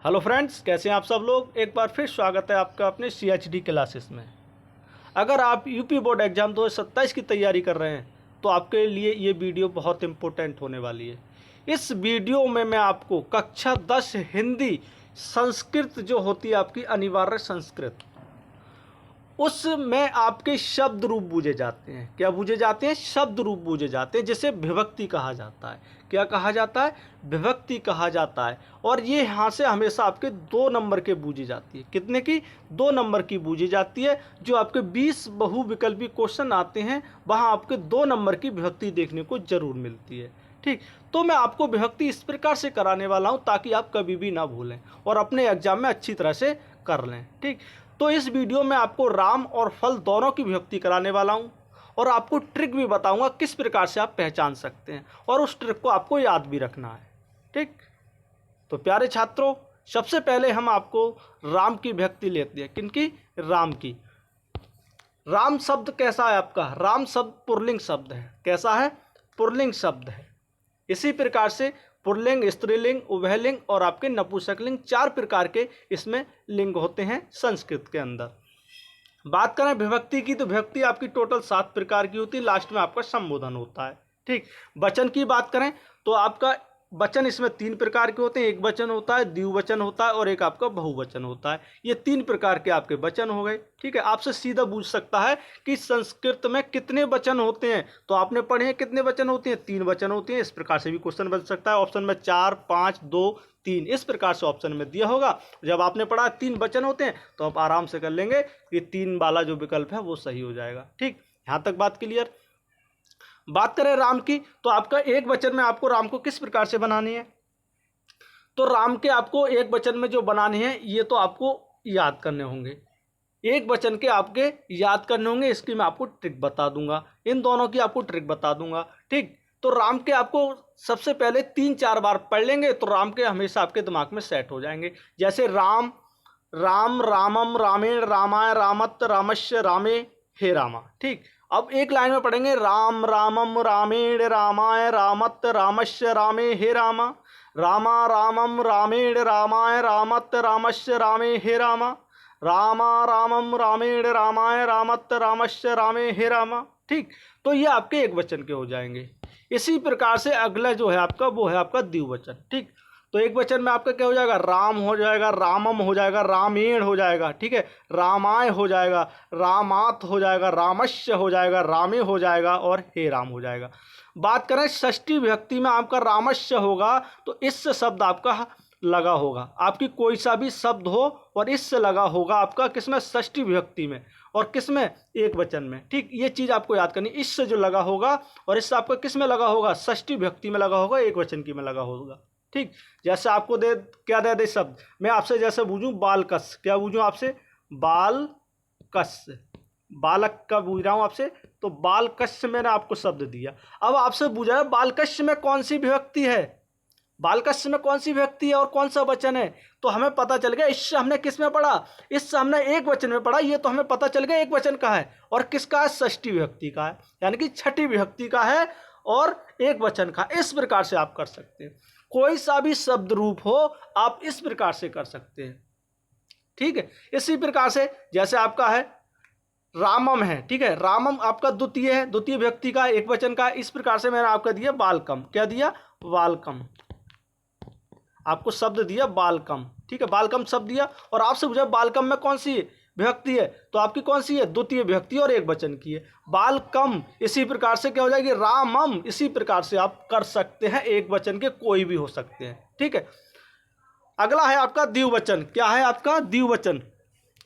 Hello friends, कैसे हैं आप सब लोग। एक बार फिर स्वागत है आपका अपने CHD क्लासेस में। अगर आप यूपी बोर्ड एग्ज़ाम 2027 की तैयारी कर रहे हैं तो आपके लिए ये वीडियो बहुत इम्पोर्टेंट होने वाली है। इस वीडियो में मैं आपको कक्षा 10 हिंदी संस्कृत जो होती है आपकी अनिवार्य संस्कृत, उसमें आपके शब्द रूप बूझे जाते हैं। क्या बूझे जाते हैं? शब्द रूप बूझे जाते हैं, जिसे विभक्ति कहा जाता है। क्या कहा जाता है? विभक्ति कहा जाता है। और ये यहाँ से हमेशा आपके 2 नंबर के बूझी जाती है। कितने की? 2 नंबर की बूझी जाती है। जो आपके 20 बहुविकल्पी क्वेश्चन आते हैं वहाँ आपके 2 नंबर की विभक्ति देखने को जरूर मिलती है। ठीक, तो मैं आपको विभक्ति इस प्रकार से कराने वाला हूँ ताकि आप कभी भी ना भूलें और अपने एग्जाम में अच्छी तरह से कर लें। ठीक, तो इस वीडियो में आपको राम और फल दोनों की विभक्ति कराने वाला हूं और आपको ट्रिक भी बताऊंगा किस प्रकार से आप पहचान सकते हैं और उस ट्रिक को आपको याद भी रखना है। ठीक, तो प्यारे छात्रों, सबसे पहले हम आपको राम की विभक्ति लेते हैं। किनकी? राम की। राम शब्द कैसा है आपका? राम शब्द पुल्लिंग शब्द है। कैसा है? पुल्लिंग शब्द है। इसी प्रकार से पुल्लिंग, स्त्रीलिंग, उभयलिंग और आपके नपुंसकलिंग 4 प्रकार के इसमें लिंग होते हैं संस्कृत के अंदर। बात करें विभक्ति की तो विभक्ति आपकी टोटल 7 प्रकार की होती है। लास्ट में आपका संबोधन होता है। ठीक, वचन की बात करें तो आपका वचन इसमें 3 प्रकार के होते हैं। एक वचन होता है, द्विवचन होता है और एक आपका बहुवचन होता है। ये 3 प्रकार के आपके वचन हो गए। ठीक है, आपसे सीधा पूछ सकता है कि संस्कृत में कितने वचन होते हैं, तो आपने पढ़े हैं कितने वचन होते हैं? 3 वचन होते हैं। इस प्रकार से भी क्वेश्चन बन सकता है। ऑप्शन में 4, 5, 2, 3 इस प्रकार से ऑप्शन में दिया होगा। जब आपने पढ़ा 3 वचन होते हैं तो आप आराम से कर लेंगे कि 3 वाला जो विकल्प है वो सही हो जाएगा। ठीक, यहाँ तक बात क्लियर। बात करें राम की तो आपका एक वचन में आपको राम को किस प्रकार से बनानी है, तो राम के आपको एक वचन में जो बनाने हैं ये तो आपको याद करने होंगे। एक वचन के आपके याद करने होंगे। इसकी मैं आपको ट्रिक बता दूंगा। इन दोनों की आपको ट्रिक बता दूंगा। ठीक, तो राम के आपको सबसे पहले 3-4 बार पढ़ लेंगे तो राम के हमेशा आपके दिमाग में सेट हो जाएंगे। जैसे राम, राम, रामम, रामेण, रामाय, रामत, रामस्य, रामे, हे रामा। ठीक, अब एक लाइन में पढ़ेंगे राम, रामम, रामेण, रामाय, रामत, रामस्य, रामे, हे रामा। रामा, रामम, रामेण, रामाय, रामत, रामस्य, रामे, हे रामा। रामा, रामम, रामेण, रामाय, रामत, रामस्य, रामे, हे रामा। ठीक, तो ये आपके एक वचन के हो जाएंगे। इसी प्रकार से अगला जो है आपका वो है आपका द्विवचन। ठीक, तो एक वचन में आपका क्या हो जाएगा? राम हो जाएगा, रामम हो जाएगा, रामेण हो जाएगा। ठीक है, रामाय हो जाएगा, रामात हो जाएगा, रामस्य हो जाएगा, रामे हो जाएगा और हे राम हो जाएगा। बात करें षष्ठी विभक्ति में आपका रामस्य होगा तो इससे शब्द आपका लगा होगा। आपकी कोई सा भी शब्द हो और इससे लगा होगा आपका किसमें? षष्ठी विभक्ति में। और किसमें? एक वचन में। ठीक, ये चीज़ आपको याद करनी। इससे जो लगा होगा और इससे आपका किस में लगा होगा? षष्ठी विभक्ति में लगा होगा, एक वचन की में लगा होगा। ठीक, जैसे आपको क्या दे शब्द, मैं आपसे जैसे बूझूं बालकस, क्या बूझूं आपसे? बालकस, बालक का बूझ रहा हूं आपसे, तो बालकस मैंने आपको शब्द दिया। अब आपसे पूछा है बालकस में कौन सी विभक्ति है, बालकस में कौन सी विभक्ति है और कौन सा वचन है, तो हमें पता चल गया। इससे हमने किस में पढ़ा? इससे हमने एक वचन में पढ़ा। ये तो हमें पता चल गया एक वचन का है और किसका है? षष्ठी विभक्ति का है, यानी कि छठी विभक्ति का है और एक वचन का। इस प्रकार से आप कर सकते हैं। कोई सा भी शब्द रूप हो आप इस प्रकार से कर सकते हैं। ठीक है, इसी प्रकार से जैसे आपका है रामम है। ठीक है, रामम आपका द्वितीय है, द्वितीय व्यक्ति का, एक वचन का। इस प्रकार से मैंने आपका दिया बालकम। क्या दिया? बालकम, आपको शब्द दिया बालकम। ठीक है, बालकम शब्द दिया और आपसे पूछा बालकम में कौन सी विभक्ति है, तो आपकी कौन सी है? द्वितीय विभक्ति और एक वचन की है, बालकम। इसी प्रकार से क्या हो जाएगी? रामम। इसी प्रकार से आप कर सकते हैं। एक वचन के कोई भी हो सकते हैं। ठीक है, अगला है आपका द्विवचन। क्या है आपका? द्विवचन।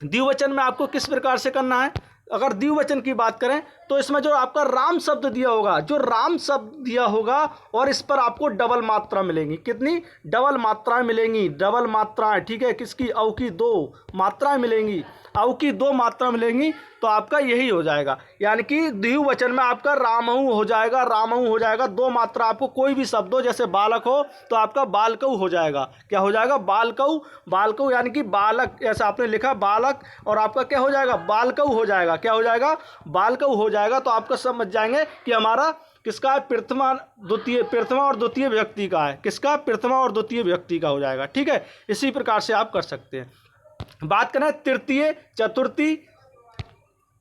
द्विवचन में आपको किस प्रकार से करना है? अगर द्विवचन की बात करें तो इसमें जो आपका राम शब्द दिया होगा, जो राम शब्द दिया होगा और इस पर आपको डबल मात्रा मिलेंगी। कितनी? डबल मात्राएं मिलेंगी। डबल मात्राएं, ठीक है, किसकी? अव की 2 मात्राएं मिलेंगी। अव की 2 मात्रा मिलेंगी तो आपका यही हो जाएगा, यानी कि द्विवचन में आपका रामऊ हो जाएगा, रामऊ हो जाएगा। 2 मात्रा आपको कोई भी शब्द हो, जैसे बालक हो तो आपका बालकऊ हो जाएगा। क्या हो जाएगा? बालकऊ। बालकऊ यानी कि बालक, ऐसा आपने लिखा बालक और आपका क्या हो जाएगा? बालकऊ हो जाएगा। क्या हो जाएगा? बालकऊ हो जाएगा। तो आपको समझ जाएंगे कि हमारा किसका है? प्रथमा द्वितीय, प्रथमा और द्वितीय विभक्ति का है। किसका? प्रथमा और द्वितीय विभक्ति का हो जाएगा। ठीक है, इसी प्रकार से आप कर सकते हैं। बात करें तृतीय चतुर्थी,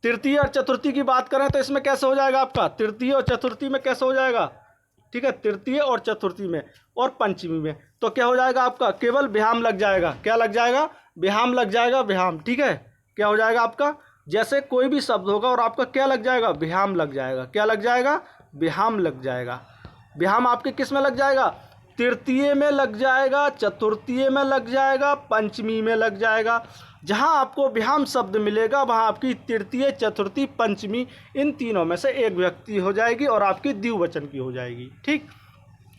तृतीय और चतुर्थी की बात करें तो इसमें कैसे हो जाएगा आपका? तृतीय और चतुर्थी में कैसे हो जाएगा? ठीक है, तृतीय और चतुर्थी में और पंचमी में तो क्या हो जाएगा आपका? केवल विराम लग जाएगा। क्या लग जाएगा? विराम लग जाएगा, विराम। ठीक है, क्या हो जाएगा आपका? जैसे कोई भी शब्द होगा और आपका क्या लग जाएगा? विराम लग जाएगा। क्या लग जाएगा? विराम लग जाएगा। विराम आपके किस में लग जाएगा? तृतीय में लग जाएगा, चतुर्थी में लग जाएगा, पंचमी में लग जाएगा। जहां आपको विराम शब्द मिलेगा वहां आपकी तृतीय, चतुर्थी, पंचमी इन तीनों में से एक विभक्ति हो जाएगी और आपकी द्विवचन की हो जाएगी। ठीक,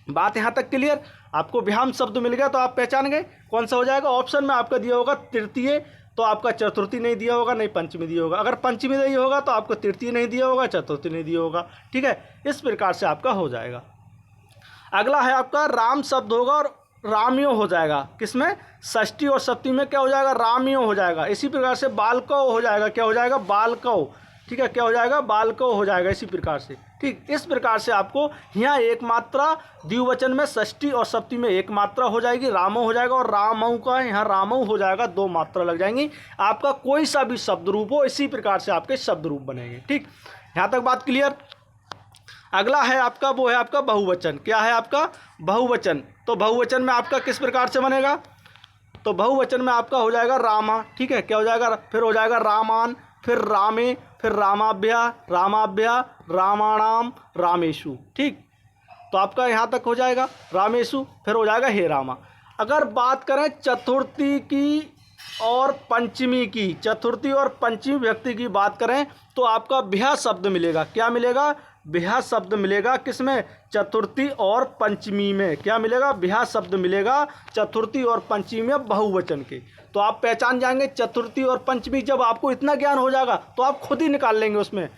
बात यहां तक क्लियर? आपको विराम शब्द मिल गया तो आप पहचान गए कौन सा हो जाएगा। ऑप्शन में आपका दिया होगा तृतीय तो आपका चतुर्थी नहीं दिया होगा, नहीं पंचमी दिया होगा। अगर पंचमी दिया होगा तो आपको तृतीय नहीं दिया होगा, चतुर्थी नहीं दिया होगा। ठीक है, इस प्रकार से आपका हो जाएगा। अगला है आपका राम शब्द होगा और रामियो हो जाएगा। किसमें? षष्ठी और सप्तमी में क्या हो जाएगा? रामियो हो जाएगा। इसी प्रकार से बालकव हो जाएगा। क्या हो जाएगा? बालकव। ठीक है, क्या हो जाएगा? बालकव हो जाएगा इसी प्रकार से। ठीक, इस प्रकार से आपको यहाँ एक मात्रा द्विवचन में षष्ठी और सप्तमी में एक मात्रा हो जाएगी, रामो हो जाएगा, और रामऊ का यहाँ रामऊ हो जाएगा, दो मात्रा लग जाएंगी। आपका कोई सा भी शब्द रूप हो इसी प्रकार से आपके शब्द रूप बनेंगे। ठीक, यहाँ तक बात क्लियर? अगला है आपका वो है आपका बहुवचन। क्या है आपका? बहुवचन। तो बहुवचन में आपका किस प्रकार से बनेगा? तो बहुवचन में आपका हो जाएगा रामा। ठीक है, क्या हो जाएगा? फिर हो जाएगा रामान, फिर रामे, फिर रामाभ्या, रामाभ्या, रामाणाम, रामेशु। ठीक, तो आपका यहाँ तक हो जाएगा रामेशु, फिर हो जाएगा हे रामा। अगर बात करें चतुर्थी की और पंचमी की, चतुर्थी और पंचमी विभक्ति की बात करें तो आपका ब्याह शब्द मिलेगा। क्या मिलेगा? ब्याह शब्द मिलेगा। किसमें? चतुर्थी और पंचमी में। क्या मिलेगा? ब्याह शब्द मिलेगा चतुर्थी और पंचमी में बहुवचन के। तो आप पहचान जाएंगे चतुर्थी और पंचमी। जब आपको इतना ज्ञान हो जाएगा तो आप खुद ही निकाल लेंगे, उसमें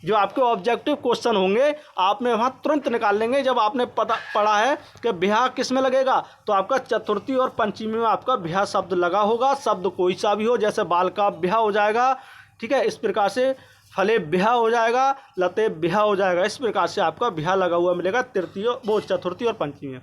जो आपके ऑब्जेक्टिव क्वेश्चन होंगे आप में वहाँ तुरंत निकाल लेंगे। जब आपने पढ़ा है कि ब्याह किस में लगेगा तो आपका चतुर्थी और पंचमी में आपका ब्याह शब्द लगा होगा। शब्द कोई सा भी हो, जैसे बाल का ब्याह हो जाएगा। ठीक है, इस प्रकार से फले ब्याह हो जाएगा, लते ब्याह हो जाएगा। इस प्रकार से आपका ब्याह लगा हुआ मिलेगा तृतीय, वो चतुर्थी और पंचमी में।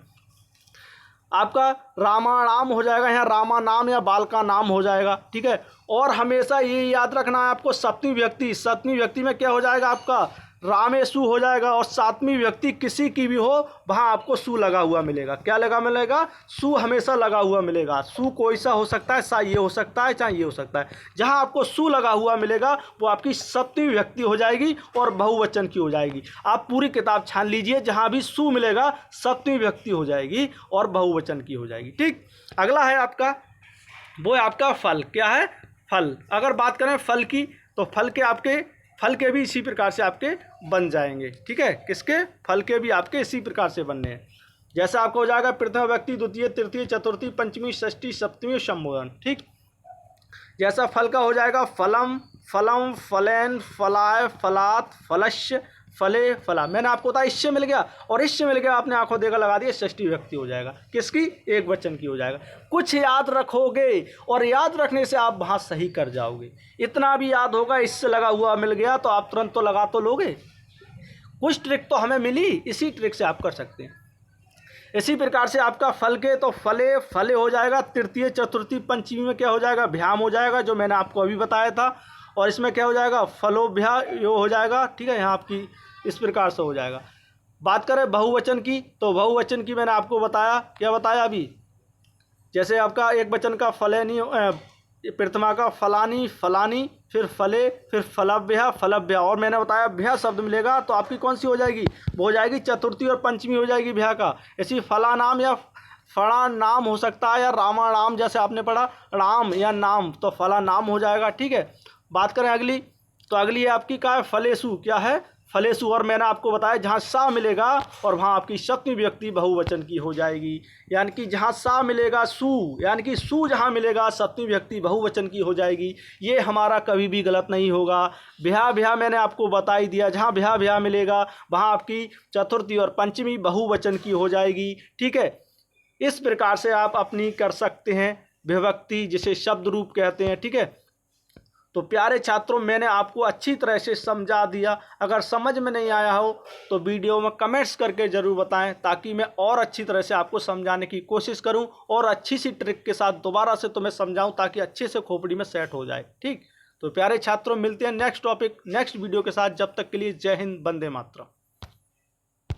आपका रामाणाम हो जाएगा, यहाँ रामा नाम या बाल का नाम हो जाएगा। ठीक है, और हमेशा ये याद रखना है आपको सप्तमी व्यक्ति, सप्तमी व्यक्ति में क्या हो जाएगा आपका? रामेशु हो जाएगा। और सातवीं व्यक्ति किसी की भी हो वहाँ आपको सु लगा हुआ मिलेगा। क्या लगा मिलेगा? सु हमेशा लगा हुआ मिलेगा। सु कोई सा हो सकता है, सा ये हो सकता है, चाहे ये हो सकता है। जहाँ आपको सु लगा हुआ मिलेगा वो आपकी सप्तमी व्यक्ति हो जाएगी और बहुवचन की हो जाएगी। आप पूरी किताब छान लीजिए, जहाँ भी सु मिलेगा सप्तमी व्यक्ति हो जाएगी और बहुवचन की हो जाएगी। ठीक, अगला है आपका वो है आपका फल। क्या है? फल। अगर बात करें फल की तो फल के भी इसी प्रकार से आपके बन जाएंगे। ठीक है, किसके? फल के भी आपके इसी प्रकार से बनने हैं। जैसा आपको हो जाएगा प्रथम व्यक्ति, द्वितीय, तृतीय, चतुर्थी, पंचमी, षष्ठी, सप्तमी, संबोधन। ठीक, जैसा फल का हो जाएगा फलम, फलम, फलेन, फलाय, फलात, फलश्य, फले, फला। मैंने आपको बताया इससे मिल गया और इससे मिल गया, आपने आंखों देखा लगा दिया, षष्ठी व्यक्ति हो जाएगा। किसकी? एक वचन की हो जाएगा। कुछ याद रखोगे और याद रखने से आप वहाँ सही कर जाओगे। इतना भी याद होगा, इससे लगा हुआ मिल गया तो आप तुरंत तो लगा तो लोगे। कुछ ट्रिक तो हमें मिली, इसी ट्रिक से आप कर सकते हैं। इसी प्रकार से आपका फल के तो फले, फले हो जाएगा। तृतीय, चतुर्थी, पंचमी में क्या हो जाएगा? भ्याम हो जाएगा, जो मैंने आपको अभी बताया था। और इसमें क्या हो जाएगा? फलोभ्या यो हो जाएगा। ठीक है, यहाँ आपकी इस प्रकार से हो जाएगा। बात करें बहुवचन की तो बहुवचन की मैंने आपको बताया, क्या बताया अभी? जैसे आपका एक वचन का फलेनी, प्रथमा का फलानी, फलानी, फिर फले, फिर फलभ्या, फलभ्या, और मैंने बताया भ्या शब्द मिलेगा तो आपकी कौन सी हो जाएगी? वो हो जाएगी चतुर्थी और पंचमी हो जाएगी भ्या का। ऐसी फला नाम या फड़ा नाम हो सकता है, या रामा नाम, जैसे आपने पढ़ा राम या नाम, तो फला नाम हो जाएगा। ठीक है, बात करें अगली तो अगली है आपकी क्या है? फलेसु। क्या है? फलेसु। और मैंने आपको बताया जहाँ सा मिलेगा और वहाँ आपकी सप्तमी व्यक्ति बहुवचन की हो जाएगी। यानी कि जहाँ सा मिलेगा सु, यानी कि सु जहाँ मिलेगा सप्तमी व्यक्ति बहुवचन की हो जाएगी। ये हमारा कभी भी गलत नहीं होगा। ब्याह ब्याह मैंने आपको बता ही दिया, जहाँ ब्याह ब्याह मिलेगा वहाँ आपकी चतुर्थी और पंचमी बहुवचन की हो जाएगी। ठीक है, इस प्रकार से आप अपनी कर सकते हैं विभक्ति, जिसे शब्द रूप कहते हैं। ठीक है, तो प्यारे छात्रों, मैंने आपको अच्छी तरह से समझा दिया। अगर समझ में नहीं आया हो तो वीडियो में कमेंट्स करके ज़रूर बताएं, ताकि मैं और अच्छी तरह से आपको समझाने की कोशिश करूं और अच्छी सी ट्रिक के साथ दोबारा से तुम्हें समझाऊं, ताकि अच्छे से खोपड़ी में सेट हो जाए। ठीक, तो प्यारे छात्रों, मिलते हैं नेक्स्ट टॉपिक नेक्स्ट वीडियो के साथ। जब तक के लिए जय हिंद, वंदे मातरम।